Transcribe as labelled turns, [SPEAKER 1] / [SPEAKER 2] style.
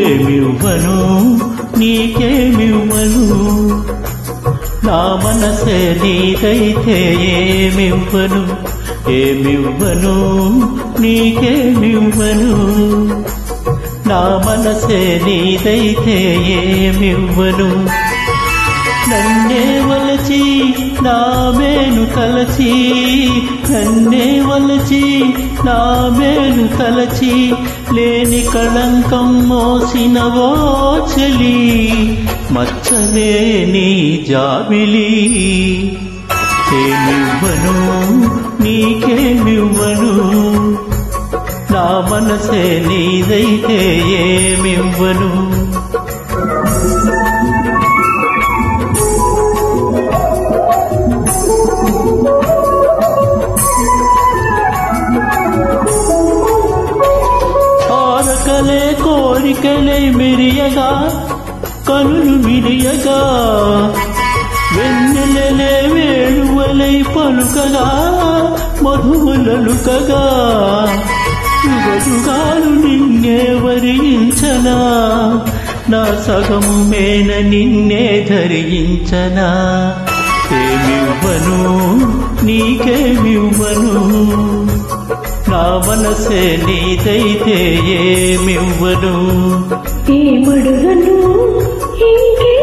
[SPEAKER 1] ఏమివ్వను నీకేమివ్వను నా మనసే నీదైతే ఏమివ్వను ఏమివ్వను నీకేమివ్వను నా మనసే నీదైతే ఏమివ్వను నన్నే వలచి నా మేలు తలచి నన్నే వలచి నా మేలు తలచి లేని కళంకం మోసినవో చలి మచ్చలే నీ జాబిలి ఏమివ్వను నీకేమివ్వను నా మనసే నీదైతే ఏమివ్వను కోరకలే కోరికలే మిరియగా కనులు విరియగా వెన్నెలలే వేణువలై పలుకగా మధువులలుకగా యుగయుగాలు నిన్నే వరించనా నా సగము మేన నిన్నే ధరించనా ఏమివ్వను నీకేమివ్వను నా మనసే నీదైతే ఏమివ్వను
[SPEAKER 2] ఏమడుగను ఇంకే